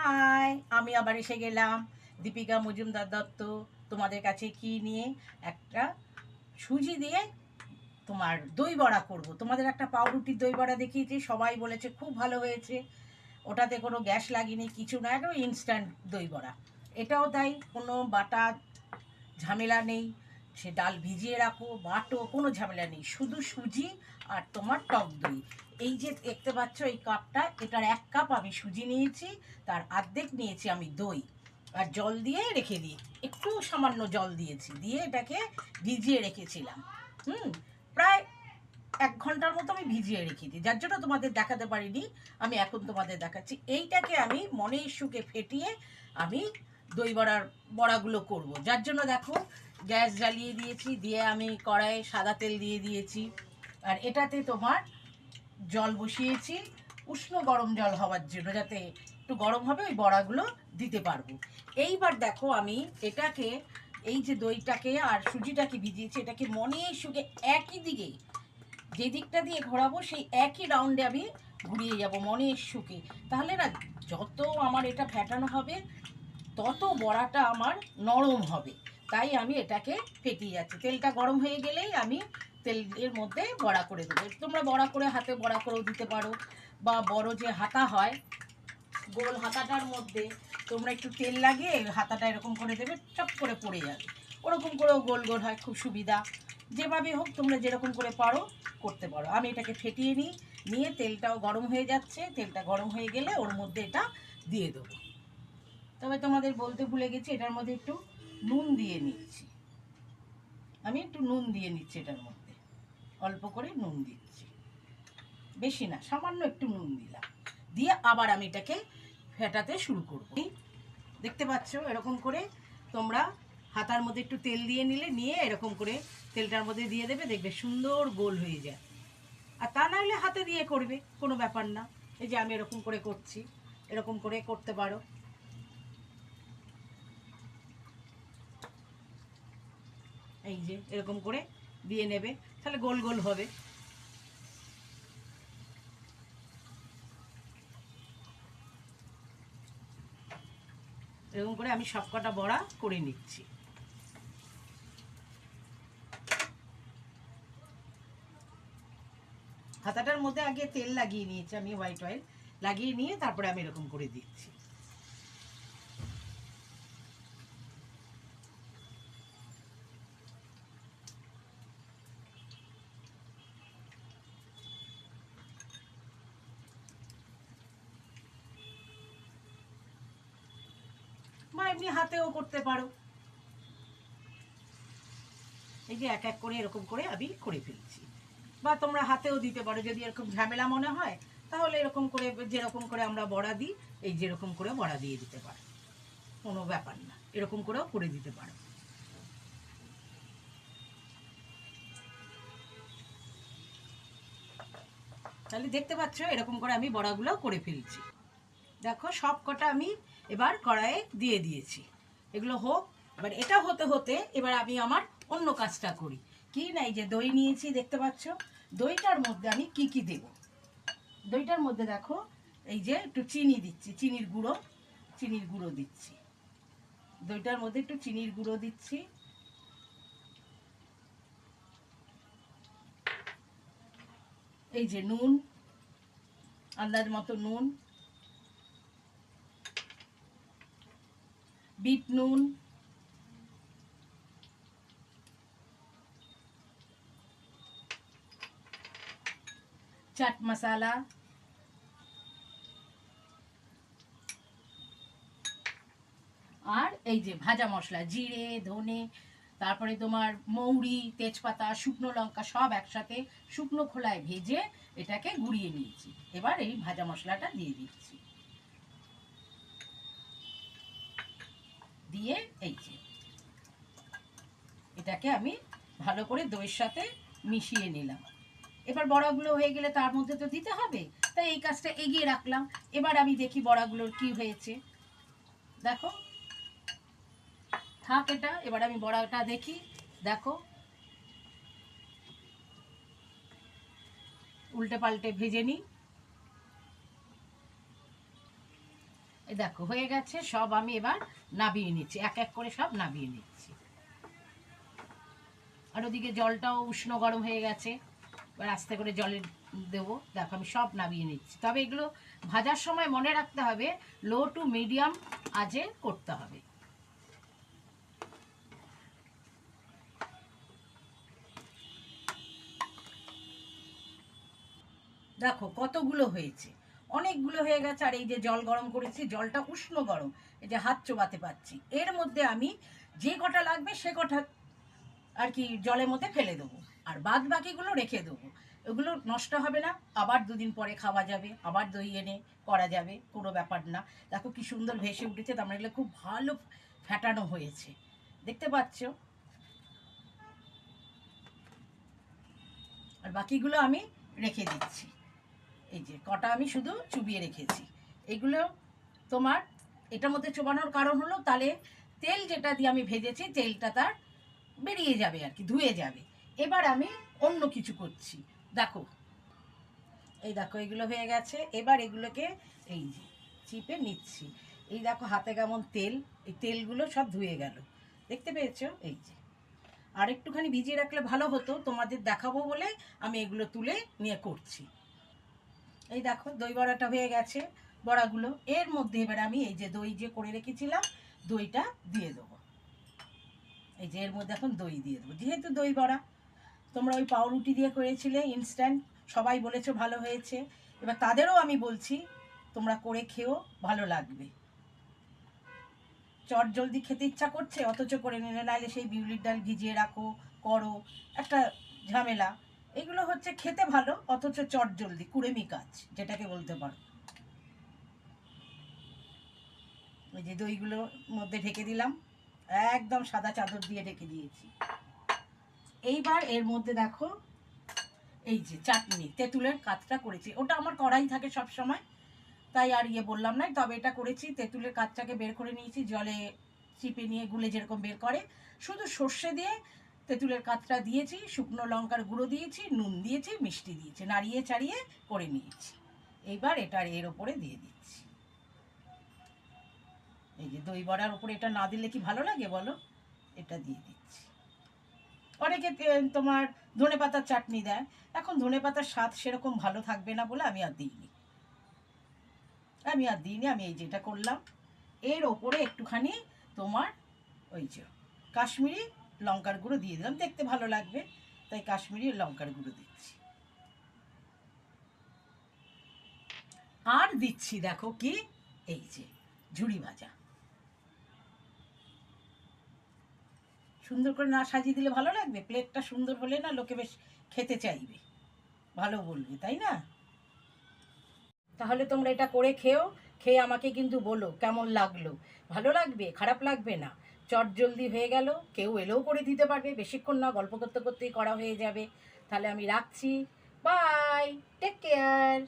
High, আমি আবার এসে গেলাম দীপিকা মজুমদার দত্ত তোমাদের কাছে কি নিয়ে একটা সুজি দিয়ে তোমার দই বড়া করব। তোমাদের একটা পাউরুটির দই বড়া দেখিয়েছি, সবাই বলেছে খুব ভালো হয়েছে। ওটাতে কোনো গ্যাস লাগেনি, কিছু না, একদম ইনস্ট্যান্ট দই বড়া। এটাও তাই, কোনো বাটা ঝামেলা নেই। সে ডাল ভিজিয়ে রাখো, বাটো, কোনো ঝামেলা নেই, শুধু সুজি আর তোমার টক দই। এই যে দেখতে পাচ্ছ এই কাপটা, এটার 1 কাপ আমি সুজি নিয়েছি, তার অর্ধেক নিয়েছি আমি দই, আর জল দিয়ে রেখে দিই, একটু সামান্য জল দিয়েছি, দিয়ে এটাকে ভিজিয়ে রেখেছিলাম। প্রায় 1 ঘন্টার মতো আমি ভিজিয়ে রেখে দিই, যার জন্য তোমাদের দেখাতে পারিনি। আমি এখন তোমাদের দেখাচ্ছি। এইটাকে আমি মনের সুখে ফেটিয়ে আমি দই বড়ার বড়াগুলো করব। যার জন্য দেখো গ্যাস জ্বালিয়ে দিয়েছি, দিয়ে আমি কড়াইয়ে সাদা তেল দিয়ে দিয়েছি, আর এটাতে তোমার জল বসিয়েছি, উষ্ণ গরম জল হওয়ার জন্য, যাতে একটু গরম হবে ওই বড়াগুলো দিতে পারবো। এইবার দেখো আমি এটাকে, এই যে দইটাকে আর সুজিটাকে ভিজিয়েছি, এটাকে মনের সুখে একই দিকে, যে দিকটা দিয়ে ঘোরাবো সেই একই রাউন্ডে আমি ঘুরিয়ে যাব মনের সুখে। তাহলে না, যত আমার এটা ফেটানো হবে তত বড়াটা আমার নরম হবে। তাই আমি এটাকে ফেটিয়ে যাচ্ছি। তেলটা গরম হয়ে গেলেই আমি তেলের মধ্যে বড়া করে দেবো। তোমরা বড়া করে হাতে বড়া করেও দিতে পারো, বা বড় যে হাতা হয়, গোল হাতাটার মধ্যে তোমরা একটু তেল লাগিয়ে হাতাটা এরকম করে দেবে, চপ করে পড়ে যাবে। ওরকম করেও গোল গোল হয়, খুব সুবিধা। যেভাবে হোক তোমরা যেরকম করে পারো করতে পারো। আমি এটাকে ফেটিয়ে নিই, নিয়ে তেলটাও গরম হয়ে যাচ্ছে, তেলটা গরম হয়ে গেলে ওর মধ্যে এটা দিয়ে দেবো। তবে তোমাদের বলতে ভুলে গেছি, এটার মধ্যে একটু নুন দিয়ে নিচ্ছি। আমি একটু নুন দিয়ে নিচ্ছি এটার মধ্যে, অল্প করে নুন দিচ্ছি, বেশি না, সামান্য একটু নুন দিলাম। দিয়ে আবার আমি এটাকে ফেটাতে শুরু করব। দেখতে পাচ্ছ এরকম করে তোমরা হাতার মধ্যে একটু তেল দিয়ে নিলে, নিয়ে এরকম করে তেলটার মধ্যে দিয়ে দেবে, দেখবে সুন্দর গোল হয়ে যায়। আর তা না হলে হাতে দিয়ে করবে, কোনো ব্যাপার না। এই যে আমি এরকম করে করছি, এরকম করে করতে পারো। এই যে এরকম করে দিয়ে নেবে, তাহলে গোল গোল হবে। এরকম করে আমি সবকটা বড়া করে নিচ্ছি। হাতাটার মধ্যে আগে তেল লাগিয়ে নিয়েছি আমি, হোয়াইট অয়েল লাগিয়ে নিয়ে তারপরে আমি এরকম করে দিচ্ছি। বা এমনি হাতেও করতে পারো। এই যে এক এক করে এরকম করে আমি করে ফেলছি। বা তোমরা হাতেও দিতে পারো, যদি এরকম ঝামেলা মনে হয়, তাহলে এরকম করে, যেরকম করে আমরা বড়া দিই, এই যেরকম করে বড়া দিয়ে দিতে পারো, কোনো ব্যাপার না, এরকম করেও করে দিতে পারো। তাহলে দেখতে পাচ্ছ এরকম করে আমি বড়াগুলো করে ফেলছি। দেখো সব কটা আমি এবার কড়াইয়ে দিয়ে দিয়েছি। এগুলো হোক, এবার এটা হতে হতে এবার আমি আমার অন্য কাজটা করি। কি না, এই যে দই নিয়েছি দেখতে পাচ্ছ, দইটার মধ্যে আমি কি কি দেব। দইটার মধ্যে দেখো এই যে একটু চিনি দিচ্ছি, চিনির গুঁড়ো, চিনির গুঁড়ো দিচ্ছি। দইটার মধ্যে একটু চিনির গুঁড়ো দিচ্ছি। এই যে নুন, আন্দাজ মতো নুন, বিট নুন, চাট মশলা, আর এই যে ভাজা মশলা, জিরে, ধনে, তারপরে তোমার মৌরি, তেজপাতা, শুকনো লঙ্কা, সব একসাথে শুকনো খোলায় ভেজে এটাকে গুঁড়িয়ে নিয়েছি। এবার এই ভাজা মশলাটা দিয়ে দিচ্ছি, দিয়ে এই যে এটাকে আমি ভালো করে দইয়ের সাথে মিশিয়ে নিলাম। এবার বড়াগুলো হয়ে গেলে তার মধ্যে তো দিতে হবে, তাই এই কাজটা এগিয়ে রাখলাম। এবার আমি দেখি বড়াগুলোর কি হয়েছে। দেখো থাক এটা, এবার আমি বড়াটা দেখি। দেখো উল্টে পাল্টে ভেজে নিই। এই দেখো হয়ে গেছে সব, আমি এবার নাবিয়ে নিচ্ছি, এক এক করে সব নাবিয়ে নিচ্ছি। আর ওদিকে জলটাও উষ্ণ গরম হয়ে গেছে, এবার আস্তে করে জলে দেবো। দেখো আমি সব নাবিয়ে নিচ্ছি, তবে এগুলো ভাজার সময় মনে রাখতে হবে লো টু মিডিয়াম আঁচে করতে হবে। দেখো কতগুলো হয়েছে, অনেকগুলো হয়ে গেছে। আর এই যে জল গরম করেছি, জলটা উষ্ণ গরম, এই যে হাত চোবাতে পারছি। এর মধ্যে আমি যে কটা লাগবে সে কটা আর কি জলের মধ্যে ফেলে দেবো, আর বাদ বাকিগুলো রেখে দেবো। এগুলো নষ্ট হবে না, আবার দুদিন পরে খাওয়া যাবে, আবার দই এনে করা যাবে, কোনো ব্যাপার না। দেখো কি সুন্দর ভেসে উঠেছে, তার মানে এগুলো খুব ভালো ফ্যাটানো হয়েছে, দেখতে পাচ্ছ। আর বাকিগুলো আমি রেখে দিচ্ছি। এই যে কটা আমি শুধু চুবিয়ে রেখেছি, এগুলো তোমার এটার মধ্যে চোবানোর কারণ হলো তাহলে তেল যেটা দিয়ে আমি ভেজেছি তেলটা তার বেরিয়ে যাবে আর কি, ধুয়ে যাবে। এবার আমি অন্য কিছু করছি, দেখো এই দেখো এগুলো হয়ে গেছে। এবার এগুলোকে এই যে চিপে নিচ্ছি, এই দেখো হাতে কেমন তেল, এই তেলগুলো সব ধুয়ে গেল, দেখতে পেয়েছো। এই যে আর একটুখানি ভিজিয়ে রাখলে ভালো হতো, তোমাদের দেখাবো বলে আমি এগুলো তুলে নিয়ে করছি। এই দেখো দই বড়াটা হয়ে গেছে, বড়াগুলো এর মধ্যে এবার আমি এই যে দই যে করে রেখেছিলাম দইটা দিয়ে দেবো। এই যে এর মধ্যে এখন দই দিয়ে দেবো, যেহেতু দই বড়া তোমরা ওই পাউরুটি দিয়ে করেছিলে ইনস্ট্যান্ট, সবাই বলেছো ভালো হয়েছে। এবার তাদেরও আমি বলছি তোমরা করে খেও, ভালো লাগবে। চট জলদি খেতে ইচ্ছা করছে অথচ করে নিলে, নাহলে সেই বিউলির ডাল ভিজিয়ে রাখো, করো, একটা ঝামেলা। এগুলো হচ্ছে খেতে ভালো অথচ চট জলদি কুড়েমি কাজ যেটাকে বলতে পারো। ওই যে দইগুলোর মধ্যে ঢেকে দিলাম, একদম সাদা চাদর দিয়ে ঢেকে দিয়েছি। এইবার এর মধ্যে দেখো এই যে চাটনি তেঁতুলের কাতটা করেছি, ওটা আমার কড়াই থাকে সব সময়, তাই আর বললাম না। তবে এটা করেছি, তেঁতুলের কাতটাকে বের করে নিয়েছি, জলে চিপে নিয়ে গুলে যেরকম বের করে, শুধু সর্ষে দিয়ে তেঁতুলের কাতটা দিয়েছি, শুকনো লঙ্কার গুঁড়ো দিয়েছি, নুন দিয়েছি, মিষ্টি দিয়েছি, নাড়িয়ে চাড়িয়ে করে নিয়েছি। এইবার এটার এর ওপরে দিয়ে দিচ্ছি। এই যে দই বড়ার উপরে এটা না দিলে কি ভালো লাগে বলো, এটা দিয়ে দিচ্ছি। অনেকে তোমার ধনেপাতার চাটনি দেয়, এখন ধনেপাতার স্বাদ সেরকম ভালো থাকবে না বলে আমি আর দিইনি। আমি এই যেটা করলাম, এর ওপরে একটুখানি তোমার ওই যে কাশ্মীরি লঙ্কার গুঁড়ো দিয়ে দিলাম, দেখতে ভালো লাগবে তাই কাশ্মীরি লঙ্কার গুঁড়ো দিচ্ছি। আর দিচ্ছি দেখো কি, এই যে ঝুড়ি ভাজা। সুন্দর করে না সাজিয়ে দিলে ভালো লাগবে, প্লেটটা সুন্দর হলে না লোকে বেশ খেতে চাইবে, ভালো বলবে, তাই না? তাহলে তোমরা এটা করে খেও, খেয়ে আমাকে কিন্তু বলো কেমন লাগলো। ভালো লাগবে, খারাপ লাগবে না। চট জলদি হয়ে গেল, কেউ এলেও করে দিতে পারবে, বেশিক্ষণ না, গল্প করতে করতেই করা হয়ে যাবে। তাহলে আমি রাখছি, বাই, টেক কেয়ার।